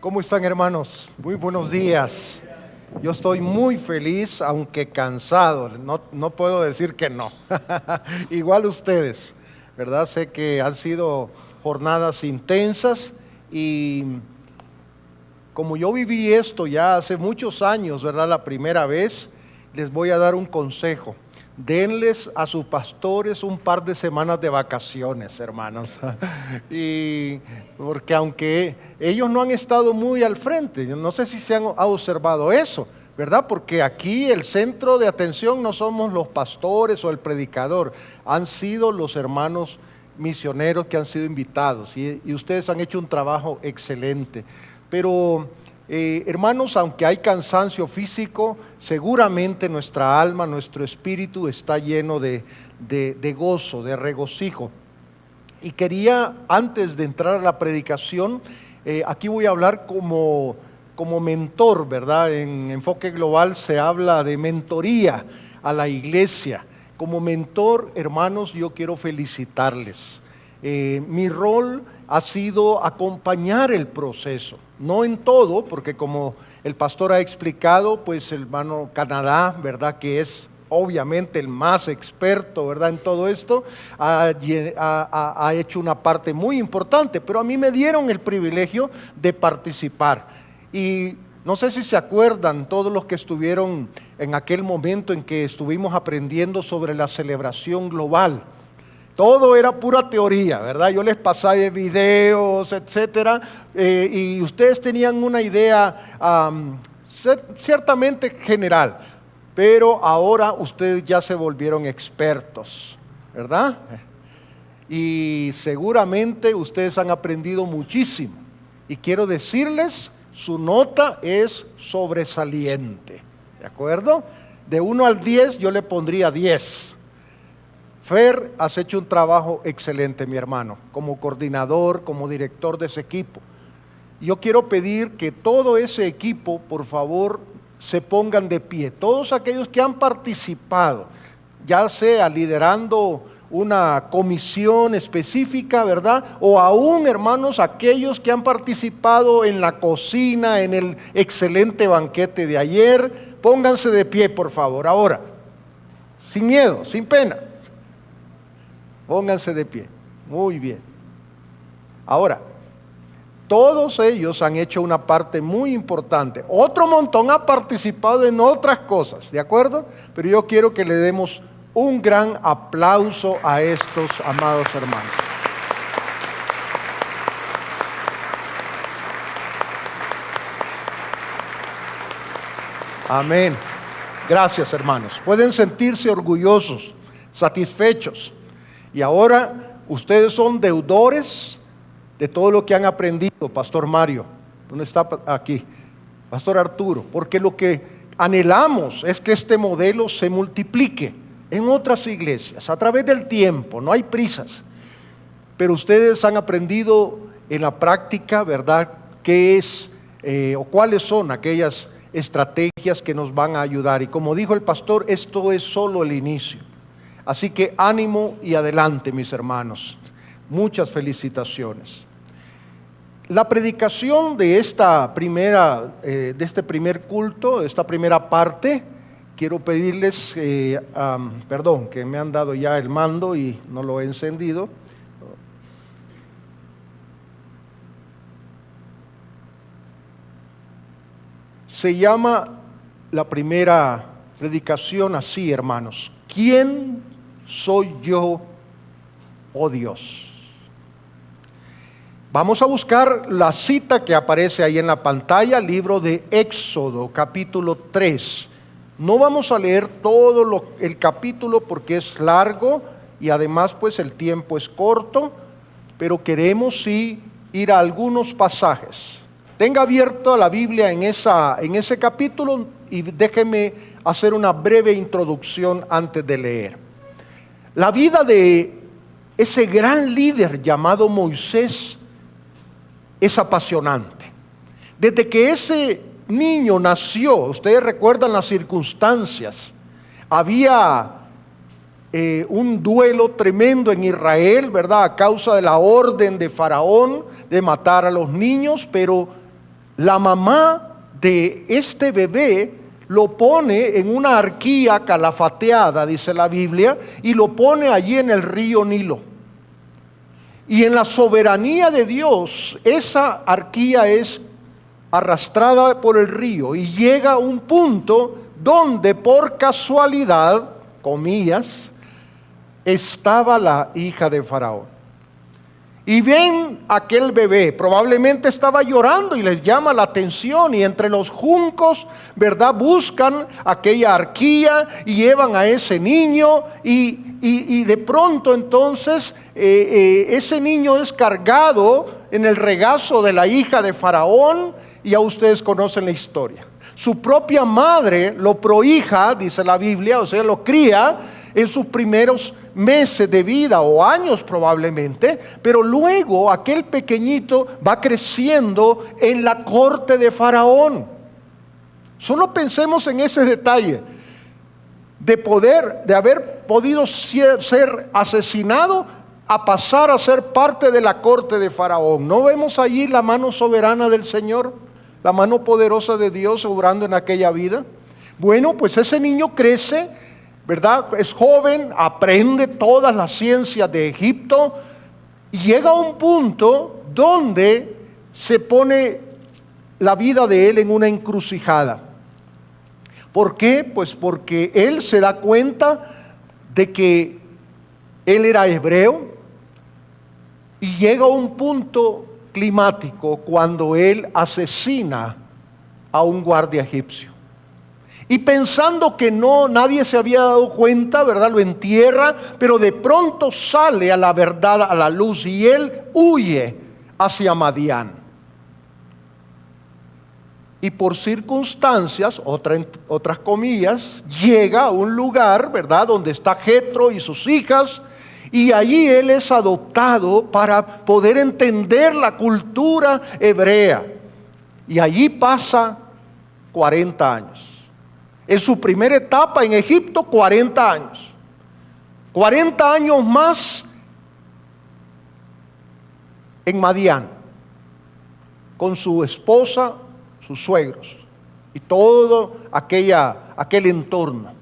¿Cómo están, hermanos? Muy buenos días. Yo estoy muy feliz, aunque cansado. No puedo decir que no. Igual ustedes, ¿verdad? Sé que han sido jornadas intensas y como yo viví esto ya hace muchos años, ¿verdad? La primera vez, les voy a dar un consejo. Denles a sus pastores un par de semanas de vacaciones, hermanos. Y porque aunque ellos no han estado muy al frente, no sé si se han observado eso, ¿verdad? Porque aquí el centro de atención no somos los pastores o el predicador, han sido los hermanos misioneros que han sido invitados y ustedes han hecho un trabajo excelente. Pero hermanos, aunque hay cansancio físico, seguramente nuestra alma, nuestro espíritu está lleno de gozo, de regocijo. Y quería, antes de entrar a la predicación, aquí voy a hablar como mentor, ¿verdad? En Enfoque Global se habla de mentoría a la iglesia. Como mentor, hermanos, yo quiero felicitarles. Mi rol ha sido acompañar el proceso, no en todo, porque como el pastor ha explicado, pues el hermano Canadá, ¿verdad? Que es obviamente el más experto, ¿verdad? En todo esto, ha hecho una parte muy importante, pero a mí me dieron el privilegio de participar. Y no sé si se acuerdan todos los que estuvieron en aquel momento en que estuvimos aprendiendo sobre la celebración global. Todo era pura teoría, ¿verdad? Yo les pasaba videos, etcétera, y ustedes tenían una idea ciertamente general, pero ahora ustedes ya se volvieron expertos, ¿verdad? Y seguramente ustedes han aprendido muchísimo. Y quiero decirles, su nota es sobresaliente, ¿de acuerdo? De 1 al 10 yo le pondría 10. Fer, has hecho un trabajo excelente, mi hermano, como coordinador, como director de ese equipo. Yo quiero pedir que todo ese equipo, por favor, se pongan de pie. Todos aquellos que han participado, ya sea liderando una comisión específica, ¿verdad? O aún, hermanos, aquellos que han participado en la cocina, en el excelente banquete de ayer, pónganse de pie, por favor, ahora, sin miedo, sin pena. Pónganse de pie. Muy bien. Ahora, todos ellos han hecho una parte muy importante. Otro montón ha participado en otras cosas, ¿de acuerdo? Pero yo quiero que le demos un gran aplauso a estos amados hermanos. Amén. Gracias, hermanos. Pueden sentirse orgullosos, satisfechos. Y ahora ustedes son deudores de todo lo que han aprendido, Pastor Mario. ¿Dónde está aquí? Pastor Arturo. Porque lo que anhelamos es que este modelo se multiplique en otras iglesias a través del tiempo. No hay prisas. Pero ustedes han aprendido en la práctica, ¿verdad? ¿Qué es o cuáles son aquellas estrategias que nos van a ayudar? Y como dijo el pastor, esto es solo el inicio. Así que ánimo y adelante, mis hermanos. Muchas felicitaciones. La predicación de de este primer culto, de esta primera parte, quiero pedirles, perdón, que me han dado ya el mando y no lo he encendido. Se llama la primera predicación así, hermanos. ¿Quién soy yo, oh Dios? Vamos a buscar la cita que aparece ahí en la pantalla, libro de Éxodo, capítulo 3. No vamos a leer todo el capítulo porque es largo y además pues el tiempo es corto, pero queremos sí ir a algunos pasajes. Tenga abierta la Biblia en ese capítulo y déjeme hacer una breve introducción antes de leer. La vida de ese gran líder llamado Moisés es apasionante. Desde que ese niño nació, ustedes recuerdan las circunstancias, había un duelo tremendo en Israel, ¿verdad? A causa de la orden de Faraón de matar a los niños, pero la mamá de este bebé lo pone en una arquía calafateada, dice la Biblia, y lo pone allí en el río Nilo. Y en la soberanía de Dios, esa arquía es arrastrada por el río y llega a un punto donde por casualidad, comillas, estaba la hija de Faraón. Y ven aquel bebé, probablemente estaba llorando y les llama la atención, y entre los juncos, ¿verdad?, buscan aquella arquía y llevan a ese niño, y de pronto entonces ese niño es cargado en el regazo de la hija de Faraón, y ya ustedes conocen la historia. Su propia madre lo prohija, dice la Biblia, o sea, lo cría en sus primeros meses de vida o años probablemente, pero luego aquel pequeñito va creciendo en la corte de Faraón. Solo pensemos en ese detalle de haber podido ser asesinado a pasar a ser parte de la corte de Faraón. ¿No vemos allí la mano soberana del Señor, la mano poderosa de Dios obrando en aquella vida? Bueno, pues ese niño crece, ¿verdad? Es joven, aprende todas las ciencias de Egipto y llega a un punto donde se pone la vida de él en una encrucijada. ¿Por qué? Pues porque él se da cuenta de que él era hebreo y llega a un punto climático cuando él asesina a un guardia egipcio. Y pensando que nadie se había dado cuenta, ¿verdad?, lo entierra, pero de pronto sale a la verdad, a la luz, y él huye hacia Madián. Y por circunstancias, otras comillas, llega a un lugar, ¿verdad?, donde está Jetro y sus hijas, y allí él es adoptado para poder entender la cultura hebrea. Y allí pasa 40 años. En su primera etapa en Egipto, 40 años. 40 años más en Madián, con su esposa, sus suegros y todo aquel entorno.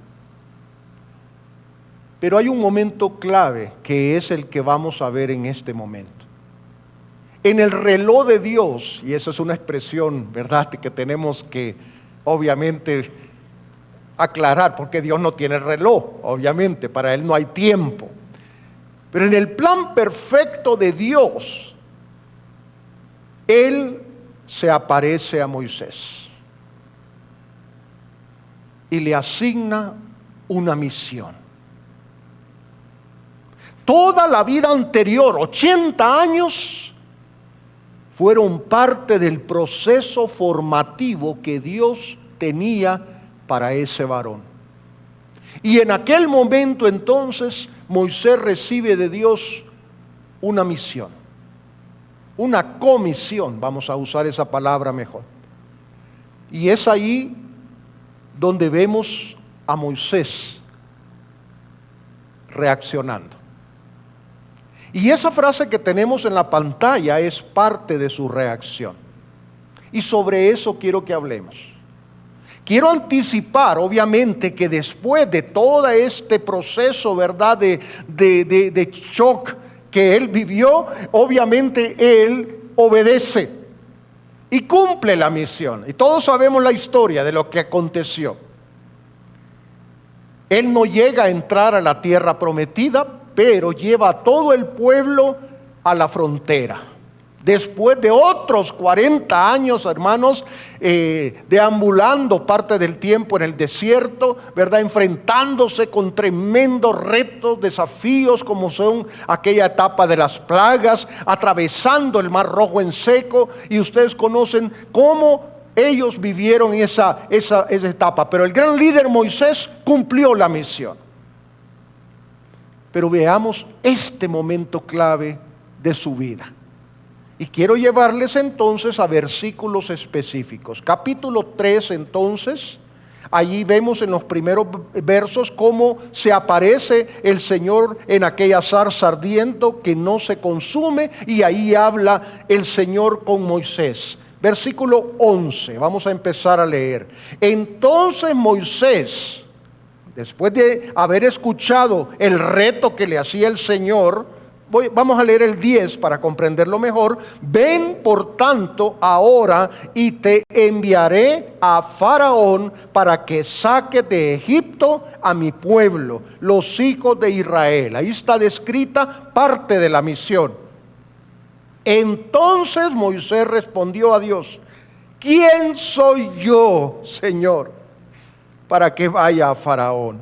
Pero hay un momento clave que es el que vamos a ver en este momento. En el reloj de Dios, y esa es una expresión, ¿verdad?, que tenemos que obviamente aclarar, porque Dios no tiene reloj, obviamente, para Él no hay tiempo. Pero en el plan perfecto de Dios, Él se aparece a Moisés y le asigna una misión. Toda la vida anterior, 80 años, fueron parte del proceso formativo que Dios tenía para ese varón. Y en aquel momento entonces Moisés recibe de Dios una misión, una comisión, vamos a usar esa palabra mejor. Y es ahí donde vemos a Moisés reaccionando. Y esa frase que tenemos en la pantalla es parte de su reacción. Y sobre eso quiero que hablemos. Quiero anticipar, obviamente, que después de todo este proceso, ¿verdad?, de shock que él vivió, obviamente él obedece y cumple la misión. Y todos sabemos la historia de lo que aconteció. Él no llega a entrar a la tierra prometida, pero lleva a todo el pueblo a la frontera. Después de otros 40 años, hermanos, deambulando parte del tiempo en el desierto, ¿verdad?, enfrentándose con tremendos retos, desafíos como son aquella etapa de las plagas, atravesando el Mar Rojo en seco, y ustedes conocen cómo ellos vivieron esa etapa. Pero el gran líder Moisés cumplió la misión. Pero veamos este momento clave de su vida. Y quiero llevarles entonces a versículos específicos. Capítulo 3 entonces, allí vemos en los primeros versos cómo se aparece el Señor en aquella zarza ardiente que no se consume, y ahí habla el Señor con Moisés. Versículo 11, vamos a empezar a leer. Entonces Moisés, después de haber escuchado el reto que le hacía el Señor, vamos a leer el 10 para comprenderlo mejor. Ven por tanto ahora y te enviaré a Faraón para que saque de Egipto a mi pueblo, los hijos de Israel. Ahí está descrita parte de la misión. Entonces Moisés respondió a Dios: ¿quién soy yo, Señor, para que vaya a Faraón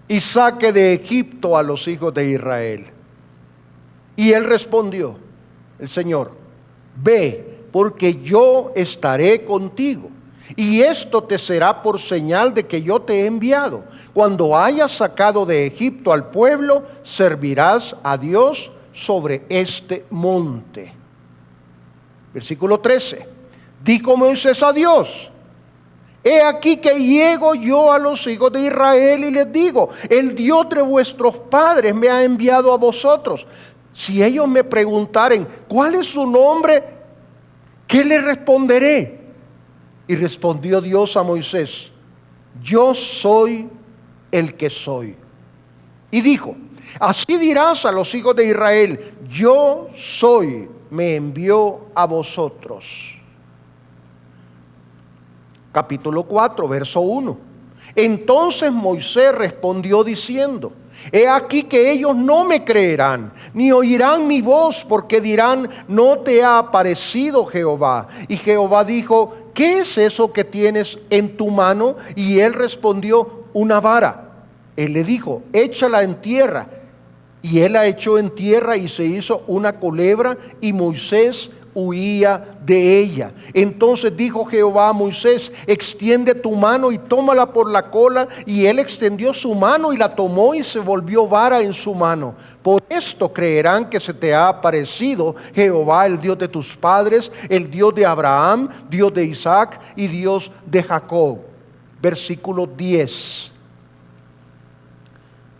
y saque de Egipto a los hijos de Israel? Y él respondió, el Señor: ve, porque yo estaré contigo, y esto te será por señal de que yo te he enviado. Cuando hayas sacado de Egipto al pueblo, servirás a Dios sobre este monte. Versículo 13. Dijo Moisés a Dios: he aquí que llego yo a los hijos de Israel y les digo: el Dios de vuestros padres me ha enviado a vosotros. Si ellos me preguntaren: ¿cuál es su nombre?, ¿qué les responderé? Y respondió Dios a Moisés: yo soy el que soy. Y dijo: así dirás a los hijos de Israel: yo soy, me envió a vosotros. Capítulo 4, verso 1. Entonces Moisés respondió diciendo: he aquí que ellos no me creerán, ni oirán mi voz, porque dirán: no te ha aparecido Jehová. Y Jehová dijo: ¿qué es eso que tienes en tu mano? Y él respondió: una vara. Él le dijo: échala en tierra. Y él la echó en tierra y se hizo una culebra, y Moisés huía de ella. Entonces dijo Jehová a Moisés: extiende tu mano y tómala por la cola. Y él extendió su mano y la tomó, y se volvió vara en su mano. Por esto creerán que se te ha aparecido Jehová, el Dios de tus padres, el Dios de Abraham, Dios de Isaac y Dios de Jacob. Versículo 10.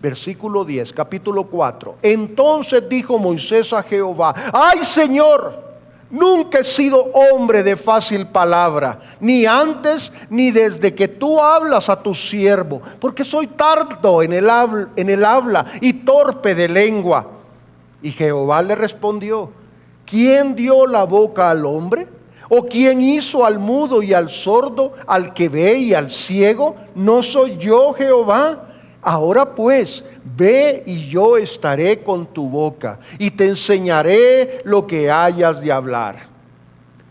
Versículo 10, capítulo 4. Entonces dijo Moisés a Jehová: ¡ay, Señor! Nunca he sido hombre de fácil palabra, ni antes ni desde que tú hablas a tu siervo, porque soy tardo en el habla y torpe de lengua. Y Jehová le respondió: ¿quién dio la boca al hombre? ¿O quién hizo al mudo y al sordo, al que ve y al ciego? ¿No soy yo Jehová? Ahora pues, ve y yo estaré con tu boca y te enseñaré lo que hayas de hablar.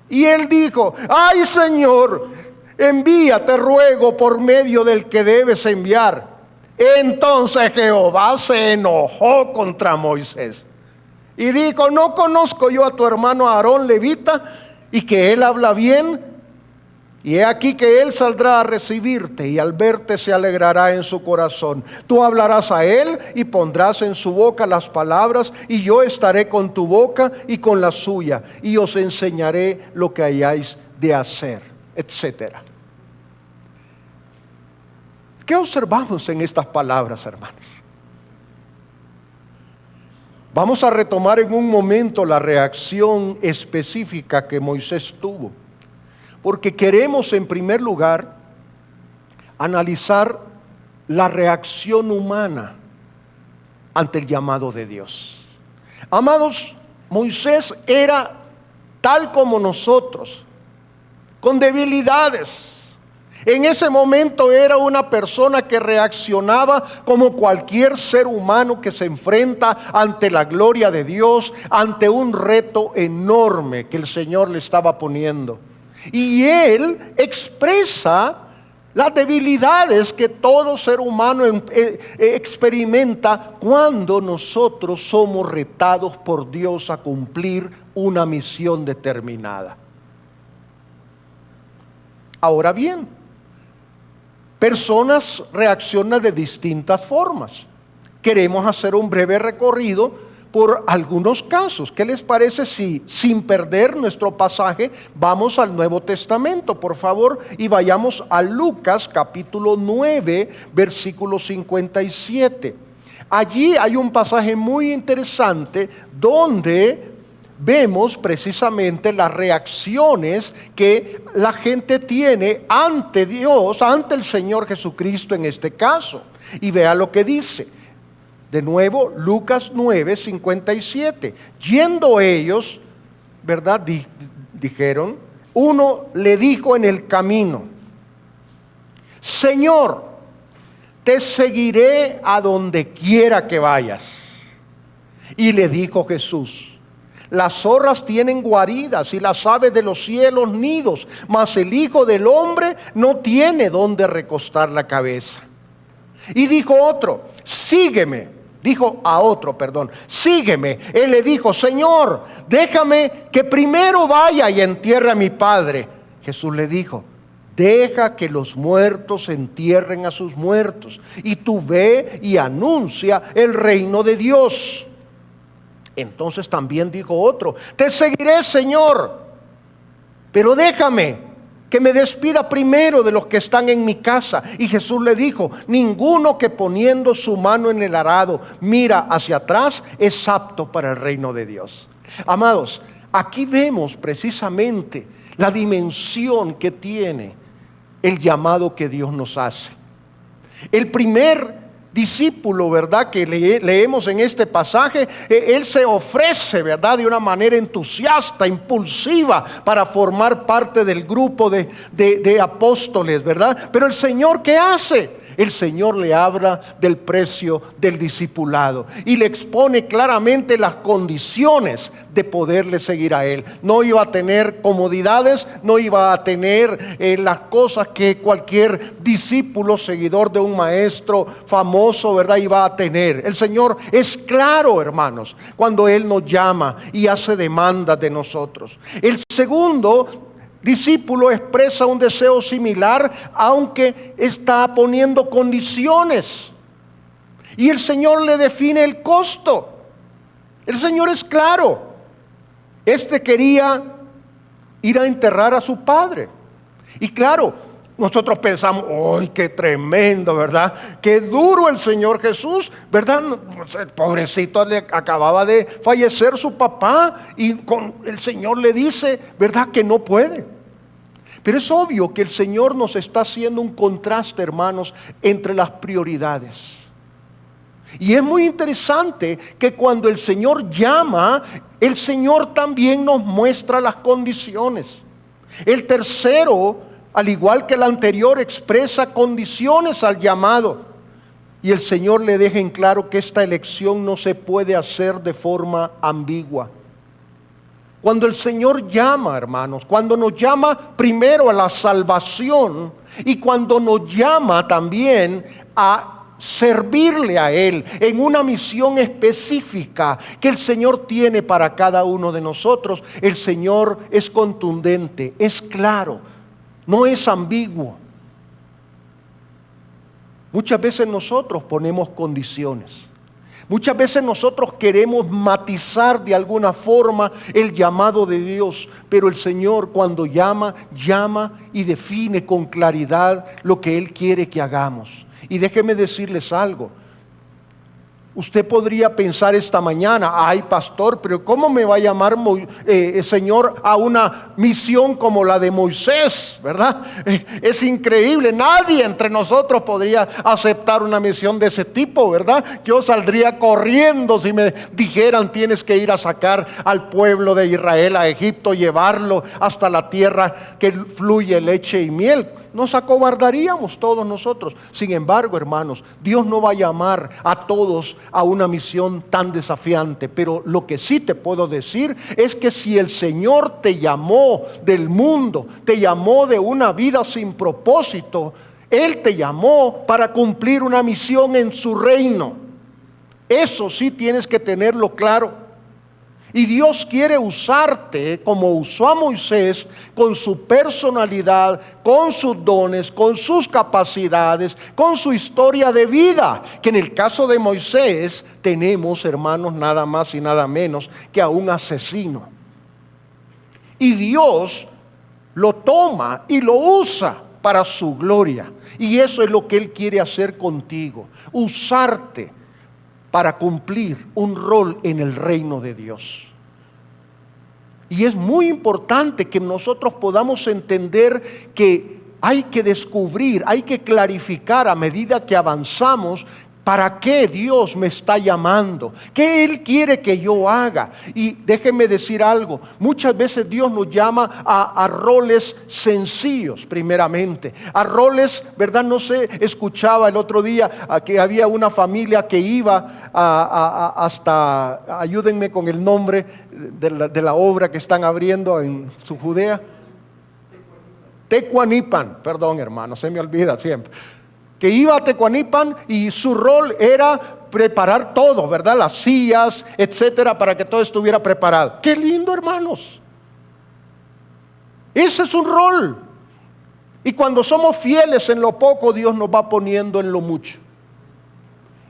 Y él dijo: ay, Señor, envía, te ruego, por medio del que debes enviar. Entonces Jehová se enojó contra Moisés y dijo: ¿no conozco yo a tu hermano Aarón levita, y que él habla bien? Y he aquí que él saldrá a recibirte, y al verte se alegrará en su corazón. Tú hablarás a él y pondrás en su boca las palabras, y yo estaré con tu boca y con la suya, y os enseñaré lo que hayáis de hacer, etcétera. ¿Qué observamos en estas palabras, hermanos? Vamos a retomar en un momento la reacción específica que Moisés tuvo, porque queremos en primer lugar analizar la reacción humana ante el llamado de Dios. Amados, Moisés era tal como nosotros, con debilidades. En ese momento era una persona que reaccionaba como cualquier ser humano que se enfrenta ante la gloria de Dios, ante un reto enorme que el Señor le estaba poniendo. Y él expresa las debilidades que todo ser humano experimenta cuando nosotros somos retados por Dios a cumplir una misión determinada. Ahora bien, personas reaccionan de distintas formas. Queremos hacer un breve recorrido por algunos casos. ¿Qué les parece si, sin perder nuestro pasaje, vamos al Nuevo Testamento, por favor, y vayamos a Lucas capítulo 9, versículo 57. Allí hay un pasaje muy interesante donde vemos precisamente las reacciones que la gente tiene ante Dios, ante el Señor Jesucristo en este caso. Y vea lo que dice. De nuevo, Lucas 9:57. Yendo ellos, ¿verdad? Dijeron, uno le dijo en el camino: Señor, te seguiré a donde quiera que vayas. Y le dijo Jesús: las zorras tienen guaridas y las aves de los cielos nidos, mas el Hijo del Hombre no tiene donde recostar la cabeza. Y dijo otro: sígueme. Dijo a otro, perdón, sígueme. Él le dijo: Señor, déjame que primero vaya y entierre a mi padre. Jesús le dijo: deja que los muertos entierren a sus muertos, y tú ve y anuncia el reino de Dios. Entonces también dijo otro: te seguiré, Señor, pero déjame que me despida primero de los que están en mi casa. Y Jesús le dijo: ninguno que poniendo su mano en el arado mira hacia atrás es apto para el reino de Dios. Amados, aquí vemos precisamente la dimensión que tiene el llamado que Dios nos hace. El primer discípulo, ¿verdad?, que leemos en este pasaje, él se ofrece, ¿verdad?, de una manera entusiasta, impulsiva, para formar parte del grupo de apóstoles, ¿verdad? Pero el Señor, ¿qué hace? El Señor le habla del precio del discipulado y le expone claramente las condiciones de poderle seguir a Él. No iba a tener comodidades, no iba a tener las cosas que cualquier discípulo, seguidor de un maestro famoso, ¿verdad?, iba a tener. El Señor es claro, hermanos, cuando Él nos llama y hace demandas de nosotros. El segundo discípulo expresa un deseo similar, aunque está poniendo condiciones. Y el Señor le define el costo. El Señor es claro. Este quería ir a enterrar a su padre. Y claro, nosotros pensamos: ¡ay, qué tremendo!, ¿verdad? ¡Qué duro el Señor Jesús!, ¿verdad? El pobrecito, le acababa de fallecer su papá y el Señor le dice, ¿verdad?, que no puede. Pero es obvio que el Señor nos está haciendo un contraste, hermanos, entre las prioridades. Y es muy interesante que cuando el Señor llama, el Señor también nos muestra las condiciones. El tercero, al igual que el anterior, expresa condiciones al llamado. Y el Señor le deja en claro que esta elección no se puede hacer de forma ambigua. Cuando el Señor llama, hermanos, cuando nos llama primero a la salvación y cuando nos llama también a servirle a Él en una misión específica que el Señor tiene para cada uno de nosotros, el Señor es contundente, es claro, no es ambiguo. Muchas veces nosotros ponemos condiciones. Muchas veces nosotros queremos matizar de alguna forma el llamado de Dios, pero el Señor, cuando llama, llama y define con claridad lo que Él quiere que hagamos. Y déjenme decirles algo. Usted podría pensar esta mañana: ay, pastor, pero ¿cómo me va a llamar Señor a una misión como la de Moisés? ¿Verdad? Es increíble, nadie entre nosotros podría aceptar una misión de ese tipo, ¿verdad? Yo saldría corriendo si me dijeran: tienes que ir a sacar al pueblo de Israel a Egipto, llevarlo hasta la tierra que fluye leche y miel. Nos acobardaríamos todos nosotros. Sin embargo, hermanos, Dios no va a llamar a todos a una misión tan desafiante. Pero lo que sí te puedo decir es que si el Señor te llamó del mundo, te llamó de una vida sin propósito, Él te llamó para cumplir una misión en su reino. Eso sí tienes que tenerlo claro. Y Dios quiere usarte como usó a Moisés, con su personalidad, con sus dones, con sus capacidades, con su historia de vida. Que en el caso de Moisés tenemos, hermanos, nada más y nada menos que a un asesino. Y Dios lo toma y lo usa para su gloria. Y eso es lo que Él quiere hacer contigo, usarte para cumplir un rol en el reino de Dios. Y es muy importante que nosotros podamos entender que hay que descubrir, hay que clarificar a medida que avanzamos para qué Dios me está llamando, qué Él quiere que yo haga. Y déjenme decir algo, muchas veces Dios nos llama a roles sencillos primeramente, a roles, ¿verdad? No sé, escuchaba el otro día que había una familia que iba hasta, ayúdenme con el nombre de la obra que están abriendo en su Judea. Tecuanipan, perdón hermano, se me olvida siempre. Que iba a Tecuanipan y su rol era preparar todo, ¿verdad? Las sillas, etcétera, para que todo estuviera preparado. ¡Qué lindo, hermanos! Ese es un rol. Y cuando somos fieles en lo poco, Dios nos va poniendo en lo mucho.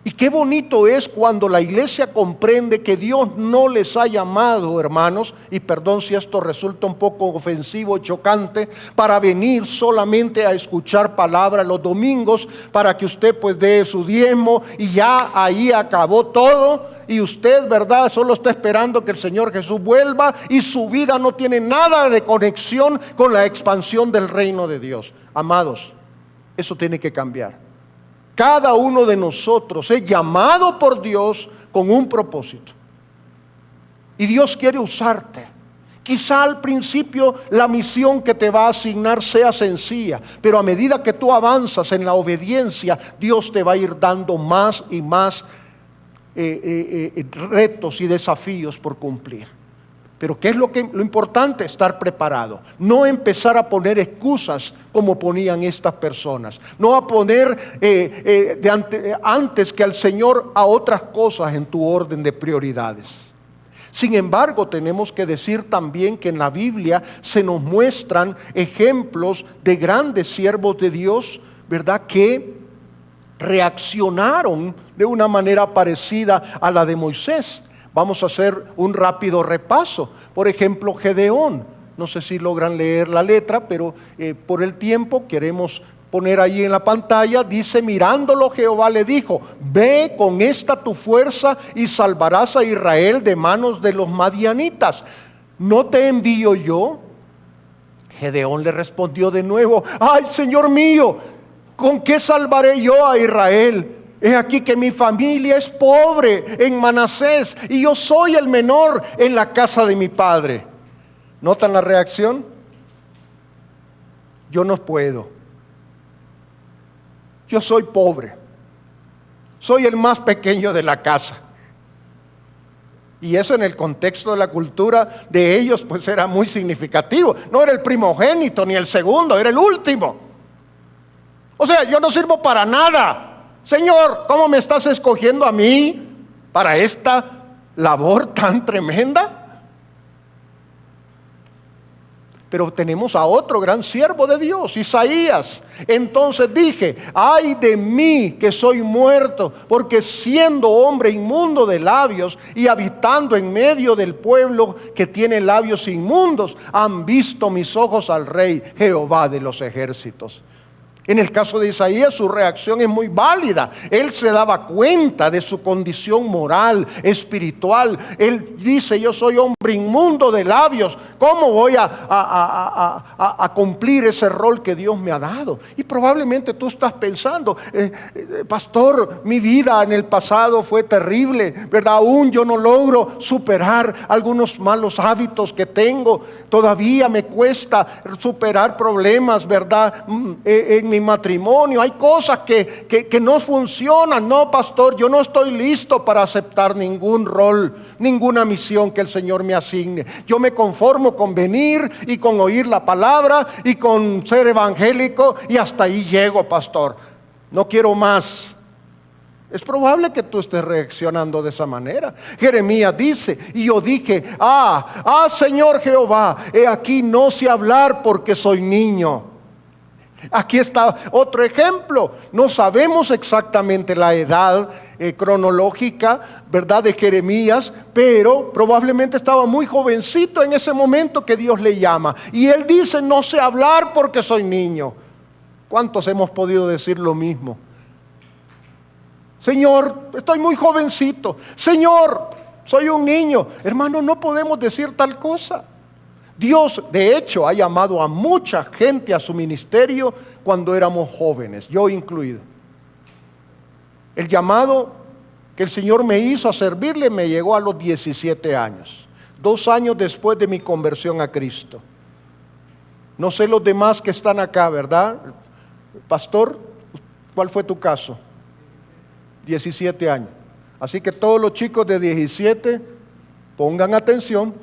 Y qué bonito es cuando la iglesia comprende que Dios no les ha llamado, hermanos, y perdón si esto resulta un poco ofensivo y chocante, para venir solamente a escuchar palabra los domingos, para que usted pues dé su diezmo y ya ahí acabó todo, y usted, ¿verdad?, solo está esperando que el Señor Jesús vuelva y su vida no tiene nada de conexión con la expansión del reino de Dios. Amados, eso tiene que cambiar. Cada uno de nosotros es llamado por Dios con un propósito. Y Dios quiere usarte. Quizá al principio la misión que te va a asignar sea sencilla, pero a medida que tú avanzas en la obediencia, Dios te va a ir dando más y más retos y desafíos por cumplir. Pero ¿qué es lo importante? Estar preparado. No empezar a poner excusas como ponían estas personas. No a poner antes que al Señor a otras cosas en tu orden de prioridades. Sin embargo, tenemos que decir también que en la Biblia se nos muestran ejemplos de grandes siervos de Dios, ¿verdad?, que reaccionaron de una manera parecida a la de Moisés. Vamos a hacer un rápido repaso. Por ejemplo, Gedeón. No sé si logran leer la letra, pero por el tiempo queremos poner ahí en la pantalla. Dice: mirándolo Jehová le dijo: ve con esta tu fuerza y salvarás a Israel de manos de los madianitas. ¿No te envío yo? Gedeón le respondió de nuevo: ay, Señor mío, ¿con qué salvaré yo a Israel? He aquí que mi familia es pobre en Manasés y yo soy el menor en la casa de mi padre. ¿Notan la reacción? Yo no puedo. Yo soy pobre. Soy el más pequeño de la casa. Y eso en el contexto de la cultura de ellos pues era muy significativo. No era el primogénito ni el segundo, era el último. O sea, yo no sirvo para nada. Señor, ¿cómo me estás escogiendo a mí para esta labor tan tremenda? Pero tenemos a otro gran siervo de Dios, Isaías. Entonces dije: ay de mí que soy muerto, porque siendo hombre inmundo de labios y habitando en medio del pueblo que tiene labios inmundos, han visto mis ojos al Rey, Jehová de los ejércitos. En el caso de Isaías, su reacción es muy válida. Él se daba cuenta de su condición moral, espiritual. Él dice: yo soy hombre inmundo de labios. ¿Cómo voy a cumplir ese rol que Dios me ha dado? Y probablemente tú estás pensando: pastor, mi vida en el pasado fue terrible, ¿verdad? Aún yo no logro superar algunos malos hábitos que tengo. Todavía me cuesta superar problemas, ¿verdad? En mi matrimonio hay cosas que no funcionan. No, pastor, yo no estoy listo para aceptar ningún rol, ninguna misión que el Señor me asigne. Yo me conformo con venir y con oír la palabra y con ser evangélico y hasta ahí llego, pastor. No quiero más. Es probable que tú estés reaccionando de esa manera. Jeremías dice: y yo dije: Señor Jehová, he aquí no sé hablar porque soy niño. Aquí está otro ejemplo. No sabemos exactamente la edad cronológica, ¿verdad?, de Jeremías, pero probablemente estaba muy jovencito en ese momento que Dios le llama. Y él dice: no sé hablar porque soy niño. ¿Cuántos hemos podido decir lo mismo? Señor, estoy muy jovencito. Señor, soy un niño. Hermano, no podemos decir tal cosa. Dios, de hecho, ha llamado a mucha gente a su ministerio cuando éramos jóvenes, yo incluido. El llamado que el Señor me hizo a servirle me llegó a los 17 años, 2 años después de mi conversión a Cristo. No sé los demás que están acá, ¿verdad? Pastor, ¿cuál fue tu caso? 17 años. Así que todos los chicos de 17, pongan atención,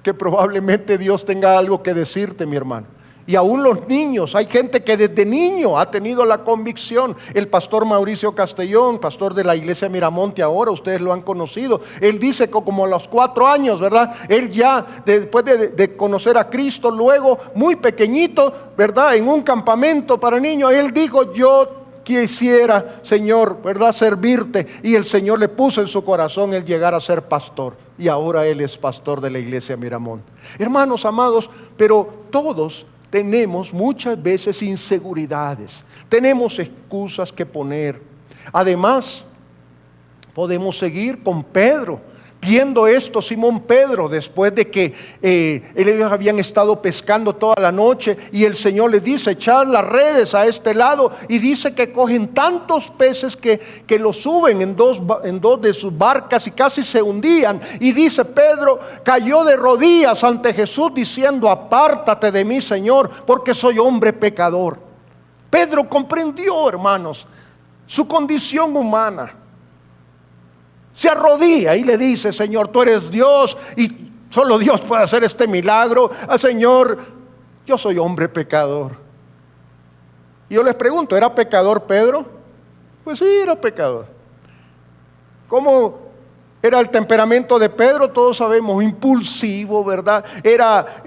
que probablemente Dios tenga algo que decirte, mi hermano. Y aún los niños, hay gente que desde niño ha tenido la convicción. El pastor Mauricio Castellón, pastor de la iglesia Miramonte ahora, ustedes lo han conocido. Él dice que como a los 4 años, ¿verdad? Él ya, después de conocer a Cristo, luego muy pequeñito, ¿verdad? En un campamento para niños, él dijo, yo quisiera, Señor, ¿verdad? Servirte. Y el Señor le puso en su corazón el llegar a ser pastor. Y ahora él es pastor de la iglesia Miramonte. Hermanos amados, pero todos tenemos muchas veces inseguridades, tenemos excusas que poner. Además, podemos seguir con Pedro. Viendo esto, Simón Pedro, después de que ellos habían estado pescando toda la noche y el Señor les dice, echad las redes a este lado, y dice que cogen tantos peces que los suben en dos de sus barcas y casi se hundían. Y dice, Pedro cayó de rodillas ante Jesús diciendo, apártate de mí, Señor, porque soy hombre pecador. Pedro comprendió, hermanos, su condición humana. Se arrodilla y le dice, Señor, tú eres Dios y solo Dios puede hacer este milagro. Señor, yo soy hombre pecador. Y yo les pregunto, ¿era pecador Pedro? Pues sí, era pecador. ¿Cómo era el temperamento de Pedro? Todos sabemos, impulsivo, ¿verdad? Era,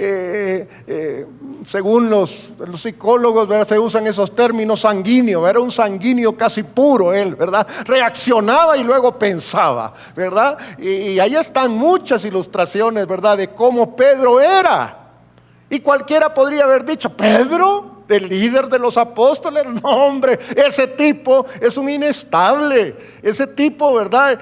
según los psicólogos, ¿verdad? Se usan esos términos, sanguíneo. Era un sanguíneo casi puro él, ¿verdad? Reaccionaba y luego pensaba, ¿verdad? Y ahí están muchas ilustraciones, ¿verdad? De cómo Pedro era. Y cualquiera podría haber dicho, ¿Pedro? ¿El líder de los apóstoles? No, hombre, ese tipo es un inestable. Ese tipo, ¿verdad?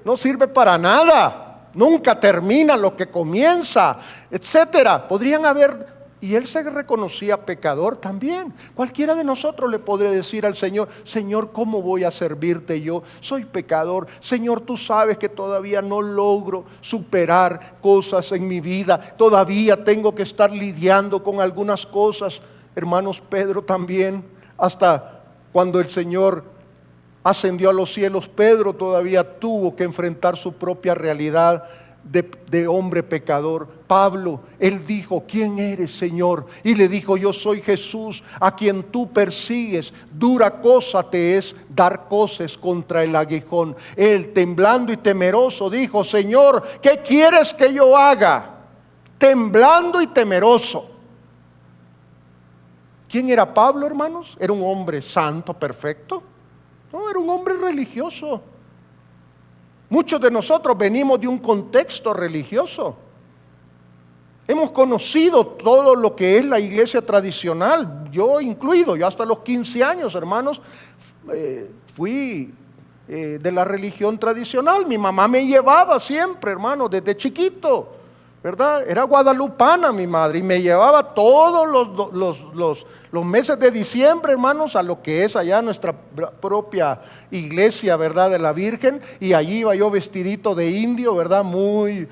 No sirve para nada. Nunca termina lo que comienza, etcétera. Podrían haber, y él se reconocía pecador también. Cualquiera de nosotros le podría decir al Señor, Señor, ¿cómo voy a servirte yo? Soy pecador. Señor, tú sabes que todavía no logro superar cosas en mi vida. Todavía tengo que estar lidiando con algunas cosas. Hermanos, Pedro también, hasta cuando el Señor ascendió a los cielos, Pedro todavía tuvo que enfrentar su propia realidad de hombre pecador. Pablo, él dijo, ¿quién eres, Señor? Y le dijo, yo soy Jesús, a quien tú persigues. Dura cosa te es dar coces contra el aguijón. Él, temblando y temeroso, dijo, Señor, ¿qué quieres que yo haga? Temblando y temeroso. ¿Quién era Pablo, hermanos? ¿Era un hombre santo, perfecto? No, era un hombre religioso. Muchos de nosotros venimos de un contexto religioso. Hemos conocido todo lo que es la iglesia tradicional, yo incluido. Yo hasta los 15 años, hermanos, fui de la religión tradicional. Mi mamá me llevaba siempre, hermanos, desde chiquito, ¿verdad? Era guadalupana mi madre y me llevaba todos los meses de diciembre, hermanos, a lo que es allá nuestra propia iglesia, ¿verdad? De la Virgen, y allí iba yo vestidito de indio, ¿verdad? Muy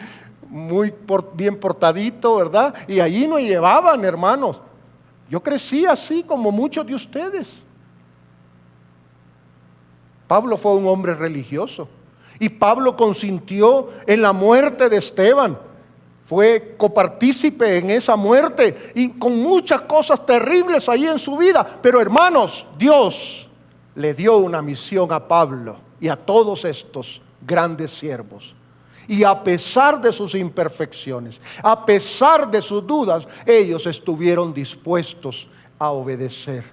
bien portadito, ¿verdad? Y allí nos llevaban, hermanos. Yo crecí así como muchos de ustedes. Pablo fue un hombre religioso y Pablo consintió en la muerte de Esteban. Fue copartícipe en esa muerte y con muchas cosas terribles ahí en su vida. Pero hermanos, Dios le dio una misión a Pablo y a todos estos grandes siervos. Y a pesar de sus imperfecciones, a pesar de sus dudas, ellos estuvieron dispuestos a obedecer.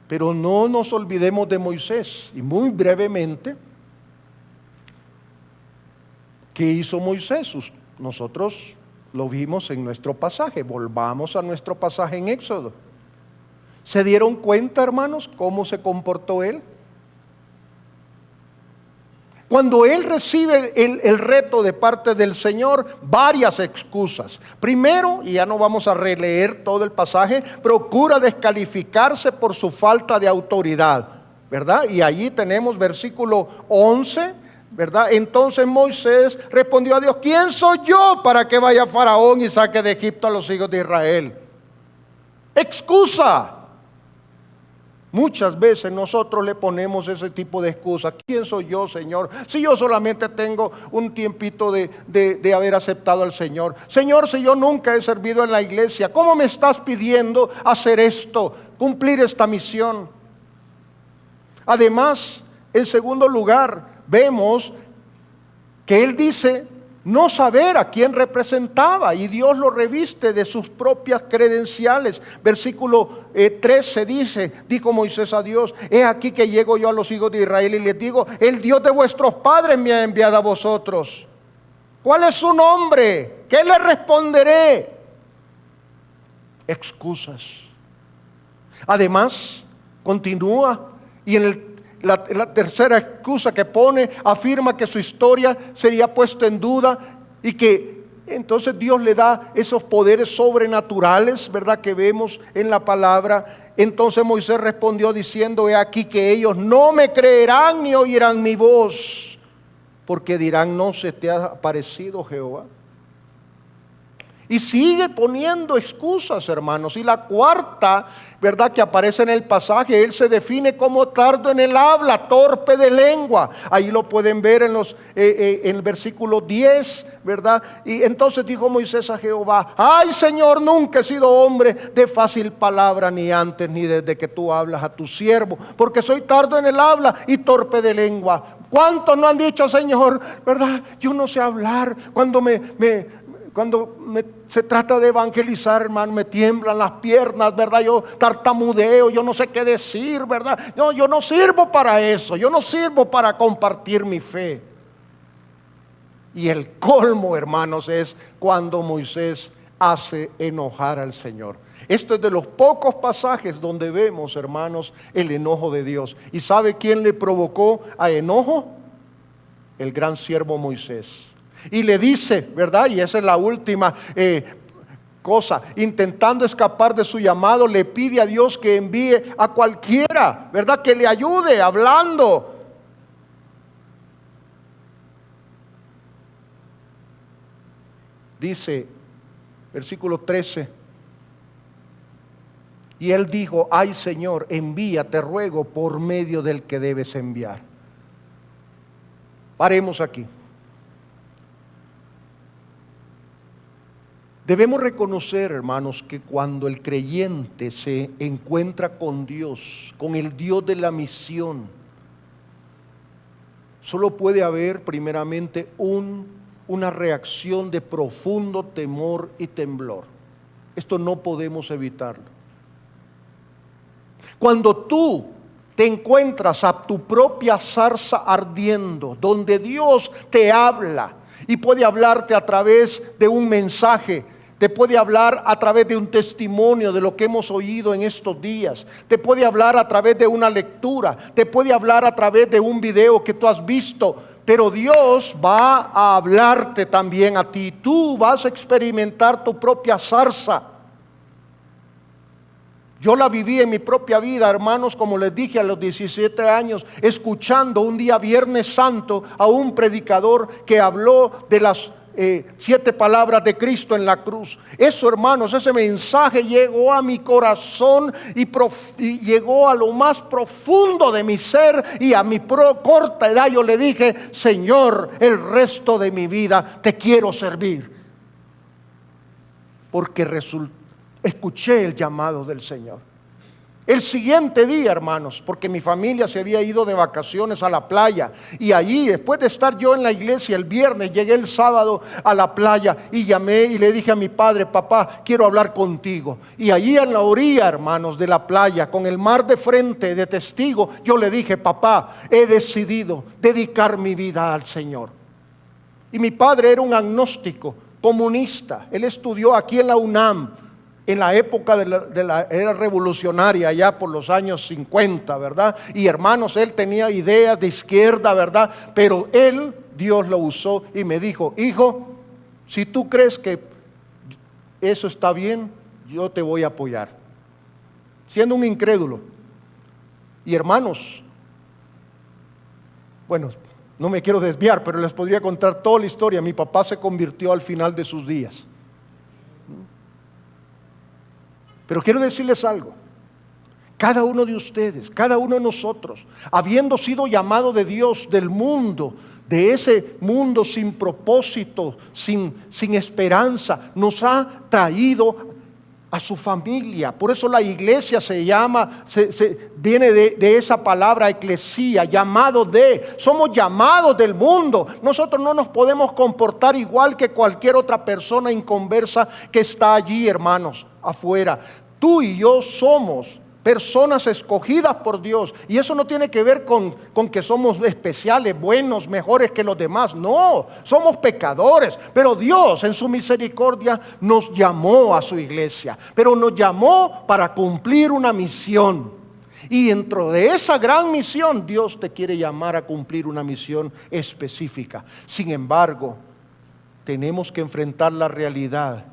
Pero no nos olvidemos de Moisés. Y muy brevemente, ¿qué hizo Moisés? Nosotros lo vimos en nuestro pasaje. Volvamos a nuestro pasaje en Éxodo. ¿Se dieron cuenta, hermanos, cómo se comportó él? Cuando él recibe el reto de parte del Señor, varias excusas. Primero, y ya no vamos a releer todo el pasaje, procura descalificarse por su falta de autoridad, ¿verdad? Y allí tenemos versículo 11, ¿verdad? Entonces Moisés respondió a Dios: ¿quién soy yo para que vaya Faraón y saque de Egipto a los hijos de Israel? Excusa. Muchas veces nosotros le ponemos ese tipo de excusa. ¿Quién soy yo, Señor? Si yo solamente tengo un tiempito de haber aceptado al Señor. Señor, si yo nunca he servido en la iglesia, ¿cómo me estás pidiendo hacer esto, cumplir esta misión? Además, en segundo lugar, vemos que él dice no saber a quién representaba, y Dios lo reviste de sus propias credenciales. Versículo 13 dice: dijo Moisés a Dios: he aquí que llego yo a los hijos de Israel y les digo, el Dios de vuestros padres me ha enviado a vosotros. ¿Cuál es su nombre? ¿Qué le responderé? Excusas. Además, continúa, y en la tercera excusa que pone, afirma que su historia sería puesta en duda y que entonces Dios le da esos poderes sobrenaturales, ¿verdad?, que vemos en la palabra. Entonces Moisés respondió diciendo: he aquí que ellos no me creerán ni oirán mi voz, porque dirán: ¿no se te ha aparecido Jehová? Y sigue poniendo excusas, hermanos. Y la cuarta, ¿verdad?, que aparece en el pasaje, él se define como tardo en el habla, torpe de lengua. Ahí lo pueden ver en el versículo 10, ¿verdad? Y entonces dijo Moisés a Jehová: ay, Señor, nunca he sido hombre de fácil palabra, ni antes ni desde que tú hablas a tu siervo, porque soy tardo en el habla y torpe de lengua. ¿Cuántos no han dicho, Señor, verdad, yo no sé hablar? Cuando se trata de evangelizar, hermano, me tiemblan las piernas, ¿verdad? Yo tartamudeo, yo no sé qué decir, ¿verdad? No, yo no sirvo para eso, yo no sirvo para compartir mi fe. Y el colmo, hermanos, es cuando Moisés hace enojar al Señor. Esto es de los pocos pasajes donde vemos, hermanos, el enojo de Dios. ¿Y sabe quién le provocó a enojo? El gran siervo Moisés. Y le dice, ¿verdad? Y esa es la última cosa. Intentando escapar de su llamado, le pide a Dios que envíe a cualquiera, ¿verdad?, que le ayude hablando. Dice, versículo 13: y él dijo: ay, Señor, envía, te ruego, por medio del que debes enviar. Paremos aquí. Debemos reconocer, hermanos, que cuando el creyente se encuentra con Dios, con el Dios de la misión, solo puede haber primeramente una reacción de profundo temor y temblor. Esto no podemos evitarlo. Cuando tú te encuentras a tu propia zarza ardiendo, donde Dios te habla y puede hablarte a través de un mensaje, te puede hablar a través de un testimonio de lo que hemos oído en estos días, te puede hablar a través de una lectura, te puede hablar a través de un video que tú has visto, pero Dios va a hablarte también a ti. Tú vas a experimentar tu propia zarza. Yo la viví en mi propia vida, hermanos, como les dije, a los 17 años, escuchando un día Viernes Santo a un predicador que habló de las 7 palabras de Cristo en la cruz. Eso, hermanos, ese mensaje llegó a mi corazón y llegó a lo más profundo de mi ser, y a mi corta edad yo le dije: Señor, el resto de mi vida te quiero servir, porque escuché el llamado del Señor. El siguiente día, hermanos, porque mi familia se había ido de vacaciones a la playa, y allí, después de estar yo en la iglesia el viernes, llegué el sábado a la playa y llamé y le dije a mi padre: papá, quiero hablar contigo. Y allí en la orilla, hermanos, de la playa, con el mar de frente de testigo, yo le dije: papá, he decidido dedicar mi vida al Señor. Y mi padre era un agnóstico, comunista. Él estudió aquí en la UNAM, en la época de la era revolucionaria, allá por los años 50, ¿verdad? Y hermanos, él tenía ideas de izquierda, ¿verdad? Pero Dios lo usó y me dijo: hijo, si tú crees que eso está bien, yo te voy a apoyar. Siendo un incrédulo. Y hermanos, bueno, no me quiero desviar, pero les podría contar toda la historia. Mi papá se convirtió al final de sus días. Pero quiero decirles algo. Cada uno de ustedes, cada uno de nosotros, habiendo sido llamado de Dios del mundo, de ese mundo sin propósito, sin esperanza, nos ha traído a su familia. Por eso la iglesia se llama, viene de esa palabra eclesía, llamado de. Somos llamados del mundo. Nosotros no nos podemos comportar igual que cualquier otra persona inconversa que está allí, hermanos, afuera. Tú y yo somos personas escogidas por Dios, y eso no tiene que ver con que somos especiales, buenos, mejores que los demás. No, somos pecadores, pero Dios en su misericordia nos llamó a su iglesia, pero nos llamó para cumplir una misión. Y dentro de esa gran misión, Dios te quiere llamar a cumplir una misión específica. Sin embargo, tenemos que enfrentar la realidad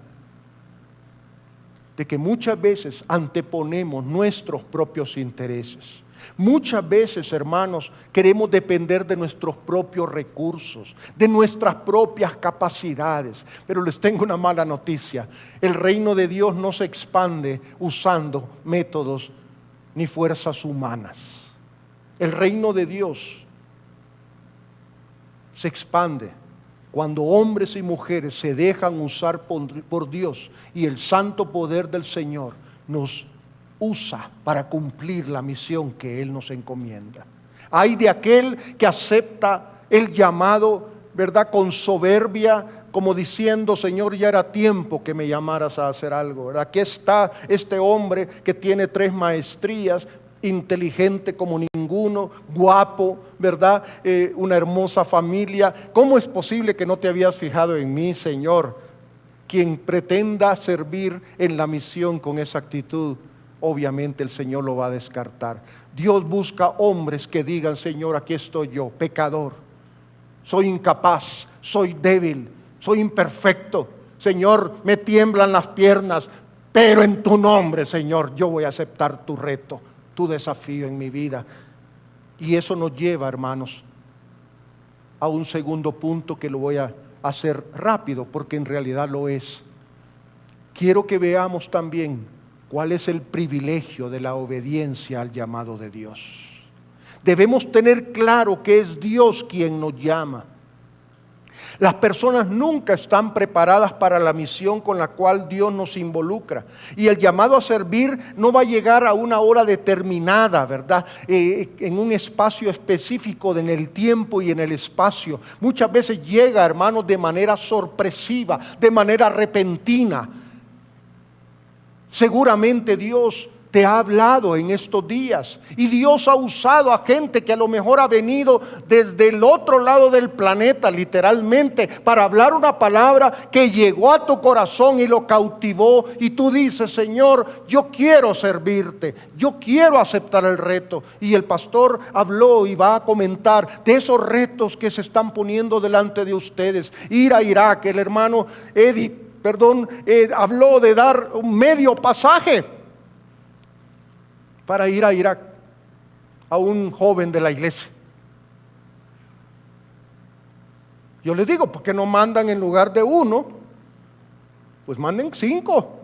de que muchas veces anteponemos nuestros propios intereses. Muchas veces, hermanos, queremos depender de nuestros propios recursos, de nuestras propias capacidades. Pero les tengo una mala noticia: el reino de Dios no se expande usando métodos ni fuerzas humanas. El reino de Dios se expande cuando hombres y mujeres se dejan usar por Dios, y el santo poder del Señor nos usa para cumplir la misión que Él nos encomienda. Ay de aquel que acepta el llamado, ¿verdad?, con soberbia, como diciendo: Señor, ya era tiempo que me llamaras a hacer algo, ¿verdad? Aquí está este hombre que tiene 3 maestrías, inteligente como ninguno, guapo, ¿verdad? Una hermosa familia. ¿Cómo es posible que no te habías fijado en mí, Señor? Quien pretenda servir en la misión con esa actitud, obviamente el Señor lo va a descartar. Dios busca hombres que digan: Señor, aquí estoy yo, pecador, soy incapaz, soy débil, soy imperfecto, Señor, me tiemblan las piernas, pero en tu nombre, Señor, yo voy a aceptar tu reto, tu desafío en mi vida. Y eso nos lleva, hermanos, a un segundo punto que lo voy a hacer rápido, porque en realidad lo es. Quiero que veamos también cuál es el privilegio de la obediencia al llamado de Dios. Debemos tener claro que es Dios quien nos llama. Las personas nunca están preparadas para la misión con la cual Dios nos involucra. Y el llamado a servir no va a llegar a una hora determinada, ¿verdad? En un espacio específico, en el tiempo y en el espacio. Muchas veces llega, hermanos, de manera sorpresiva, de manera repentina. Seguramente Dios te ha hablado en estos días, y Dios ha usado a gente que a lo mejor ha venido desde el otro lado del planeta, literalmente, para hablar una palabra que llegó a tu corazón y lo cautivó, y tú dices: Señor, yo quiero servirte, yo quiero aceptar el reto. Y el pastor habló y va a comentar de esos retos que se están poniendo delante de ustedes. Ir a Irak, el hermano habló de dar un medio pasaje para ir a Irak a un joven de la iglesia. Yo les digo: ¿por qué no mandan en lugar de 1? Pues manden 5.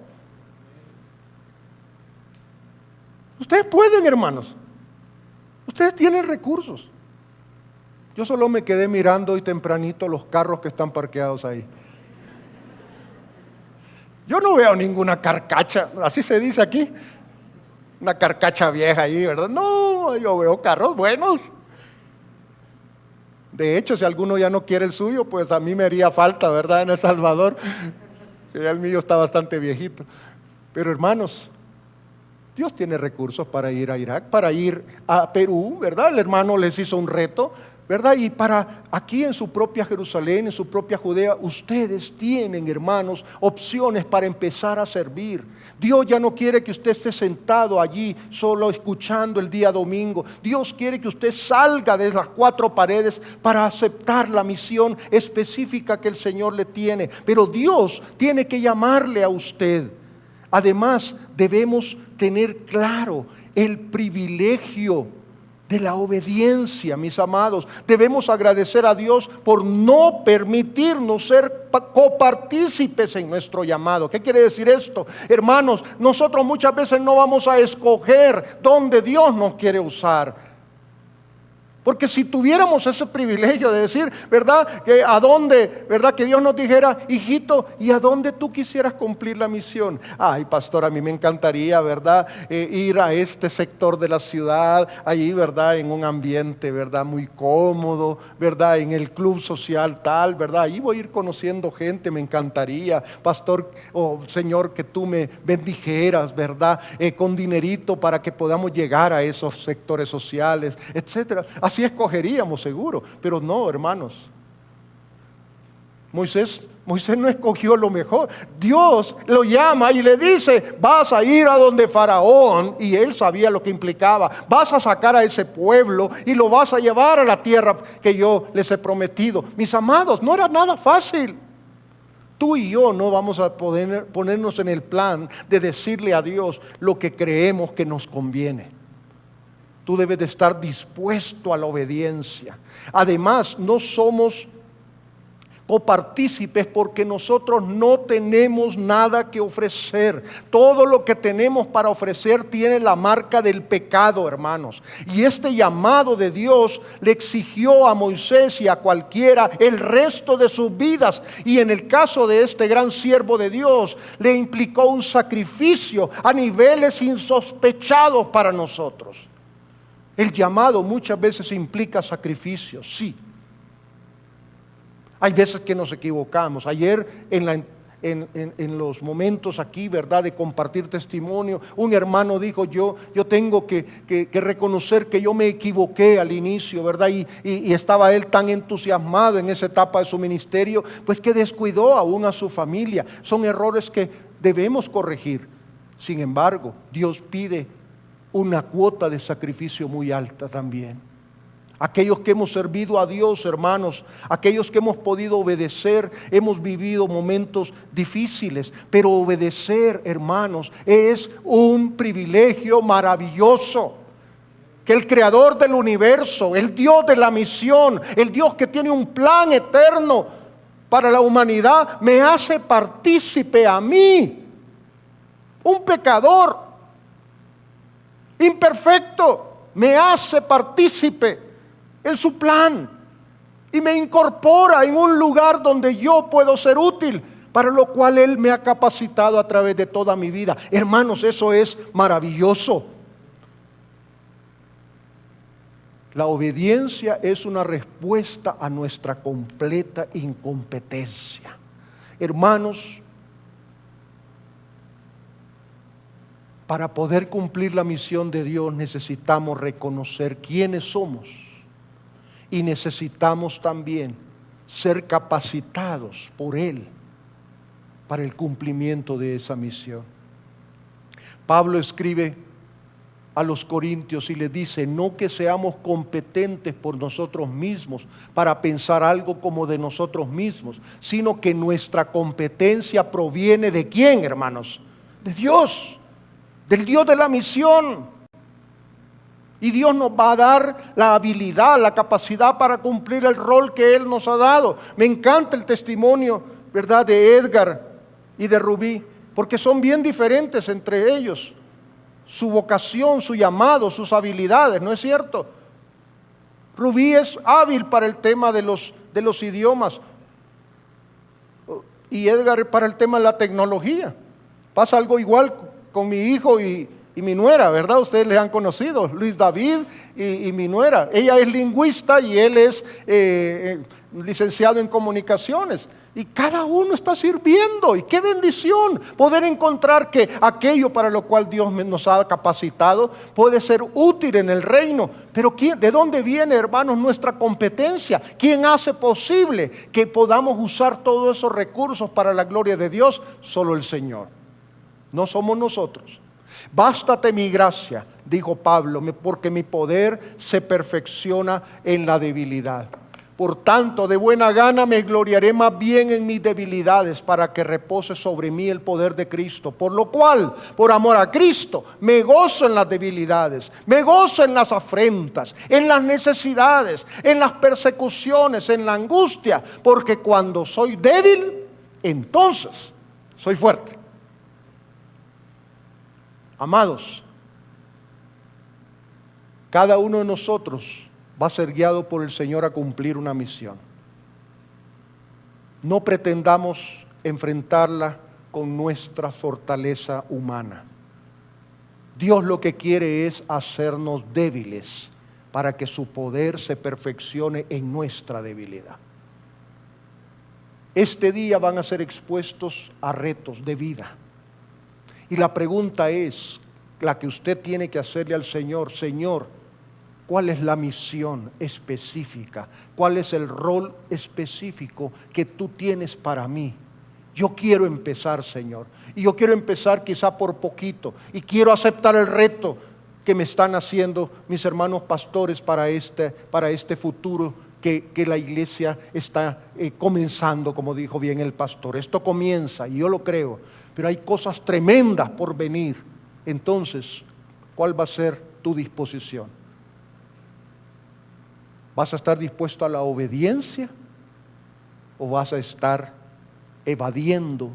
Ustedes pueden, hermanos. Ustedes tienen recursos. Yo solo me quedé mirando hoy tempranito los carros que están parqueados ahí. Yo no veo ninguna carcacha, así se dice aquí, una carcacha vieja ahí, ¿verdad? No, yo veo carros buenos. De hecho, si alguno ya no quiere el suyo, pues a mí me haría falta, ¿verdad? En El Salvador, que ya el mío está bastante viejito. Pero hermanos, Dios tiene recursos para ir a Irak, para ir a Perú, ¿verdad? El hermano les hizo un reto ¿verdad? Y para aquí en su propia Jerusalén, en su propia Judea, ustedes tienen, hermanos, opciones para empezar a servir. Dios ya no quiere que usted esté sentado allí solo escuchando el día domingo. Dios quiere que usted salga de las cuatro paredes para aceptar la misión específica que el Señor le tiene. Pero Dios tiene que llamarle a usted. Además, debemos tener claro el privilegio de la obediencia, mis amados. Debemos agradecer a Dios por no permitirnos ser copartícipes en nuestro llamado. ¿Qué quiere decir esto? Hermanos, nosotros muchas veces no vamos a escoger dónde Dios nos quiere usar. Porque si tuviéramos ese privilegio de decir, ¿verdad? Que a dónde, ¿verdad? Que Dios nos dijera, hijito, ¿y a dónde tú quisieras cumplir la misión? Ay, pastor, a mí me encantaría, ¿verdad? Ir a este sector de la ciudad, allí, ¿verdad? En un ambiente, ¿verdad? Muy cómodo, ¿verdad? En el club social tal, ¿verdad? Allí voy a ir conociendo gente, me encantaría, pastor, o Señor, que tú me bendijeras, ¿verdad? Con dinerito para que podamos llegar a esos sectores sociales, etcétera. Así escogeríamos seguro, pero no, hermanos. Moisés no escogió lo mejor. Dios lo llama y le dice, vas a ir a donde Faraón, y él sabía lo que implicaba. Vas a sacar a ese pueblo y lo vas a llevar a la tierra que yo les he prometido. Mis amados, no era nada fácil. Tú y yo no vamos a poder ponernos en el plan de decirle a Dios lo que creemos que nos conviene. Tú debes de estar dispuesto a la obediencia. Además, no somos copartícipes porque nosotros no tenemos nada que ofrecer. Todo lo que tenemos para ofrecer tiene la marca del pecado, hermanos. Y este llamado de Dios le exigió a Moisés y a cualquiera el resto de sus vidas. Y en el caso de este gran siervo de Dios, le implicó un sacrificio a niveles insospechados para nosotros. El llamado muchas veces implica sacrificios, sí. Hay veces que nos equivocamos. Ayer en los momentos aquí, ¿verdad?, de compartir testimonio, un hermano dijo, yo tengo que reconocer que yo me equivoqué al inicio, ¿verdad? Y estaba él tan entusiasmado en esa etapa de su ministerio, pues que descuidó aún a su familia. Son errores que debemos corregir. Sin embargo, Dios pide una cuota de sacrificio muy alta también. Aquellos que hemos servido a Dios, hermanos, aquellos que hemos podido obedecer, hemos vivido momentos difíciles, pero obedecer, hermanos, es un privilegio maravilloso. Que el creador del universo, el Dios de la misión, el Dios que tiene un plan eterno para la humanidad, me hace partícipe a mí, un pecador imperfecto, me hace partícipe en su plan y me incorpora en un lugar donde yo puedo ser útil, para lo cual Él me ha capacitado a través de toda mi vida. Hermanos, eso es maravilloso. La obediencia es una respuesta a nuestra completa incompetencia. Hermanos, para poder cumplir la misión de Dios necesitamos reconocer quiénes somos y necesitamos también ser capacitados por Él para el cumplimiento de esa misión. Pablo escribe a los corintios y les dice, no que seamos competentes por nosotros mismos para pensar algo como de nosotros mismos, sino que nuestra competencia proviene ¿de quién, hermanos? De Dios. Del Dios de la misión. Y Dios nos va a dar la habilidad, la capacidad para cumplir el rol que Él nos ha dado. Me encanta el testimonio, ¿verdad?, de Edgar y de Rubí, porque son bien diferentes entre ellos. Su vocación, su llamado, sus habilidades, ¿no es cierto? Rubí es hábil para el tema de los idiomas y Edgar para el tema de la tecnología. Pasa algo igual con mi hijo y mi nuera, ¿verdad? Ustedes les han conocido, Luis David y mi nuera. Ella es lingüista y él es licenciado en comunicaciones. Y cada uno está sirviendo. Y qué bendición poder encontrar que aquello para lo cual Dios nos ha capacitado puede ser útil en el reino. Pero ¿de dónde viene, hermanos, nuestra competencia? ¿Quién hace posible que podamos usar todos esos recursos para la gloria de Dios? Solo el Señor. No somos nosotros. Bástate mi gracia, dijo Pablo, porque mi poder se perfecciona en la debilidad. Por tanto, de buena gana me gloriaré más bien en mis debilidades, para que repose sobre mí el poder de Cristo. Por lo cual, por amor a Cristo, me gozo en las debilidades, me gozo en las afrentas, en las necesidades, en las persecuciones, en la angustia, porque cuando soy débil, entonces soy fuerte. Amados, cada uno de nosotros va a ser guiado por el Señor a cumplir una misión. No pretendamos enfrentarla con nuestra fortaleza humana. Dios lo que quiere es hacernos débiles para que su poder se perfeccione en nuestra debilidad. Este día van a ser expuestos a retos de vida. Y la pregunta es la que usted tiene que hacerle al Señor: Señor, ¿cuál es la misión específica? ¿Cuál es el rol específico que tú tienes para mí? Yo quiero empezar, Señor. Y yo quiero empezar quizá por poquito. Y quiero aceptar el reto que me están haciendo mis hermanos pastores para este futuro que la iglesia está comenzando, como dijo bien el pastor. Esto comienza, y yo lo creo, pero hay cosas tremendas por venir. Entonces, ¿cuál va a ser tu disposición? ¿Vas a estar dispuesto a la obediencia o vas a estar evadiendo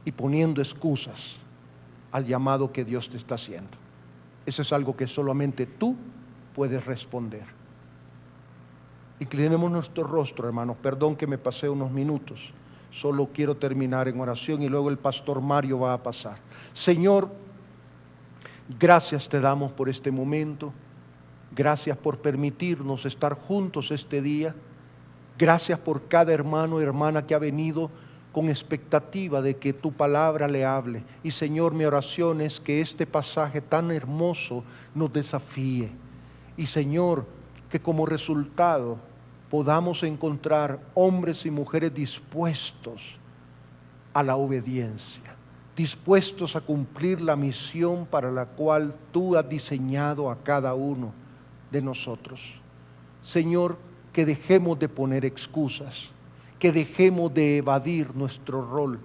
y poniendo excusas al llamado que Dios te está haciendo? Eso es algo que solamente tú puedes responder. Inclinemos nuestro rostro, hermanos. Perdón que me pasé unos minutos. Solo quiero terminar en oración y luego el pastor Mario va a pasar. Señor, gracias te damos por este momento. Gracias por permitirnos estar juntos este día. Gracias por cada hermano y hermana que ha venido con expectativa de que tu palabra le hable. Y Señor, mi oración es que este pasaje tan hermoso nos desafíe. Y Señor, que como resultado podamos encontrar hombres y mujeres dispuestos a la obediencia, dispuestos a cumplir la misión para la cual tú has diseñado a cada uno de nosotros. Señor, que dejemos de poner excusas, que dejemos de evadir nuestro rol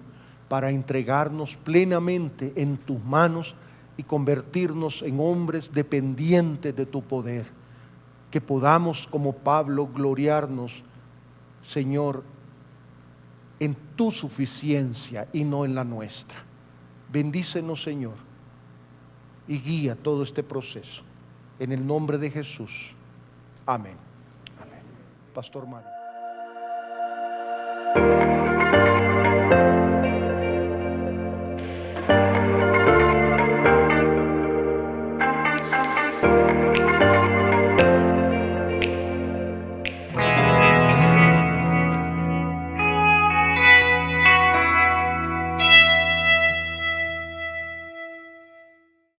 para entregarnos plenamente en tus manos y convertirnos en hombres dependientes de tu poder. Que podamos, como Pablo, gloriarnos, Señor, en tu suficiencia y no en la nuestra. Bendícenos, Señor, y guía todo este proceso. En el nombre de Jesús. Amén. Amén. Pastor Mario.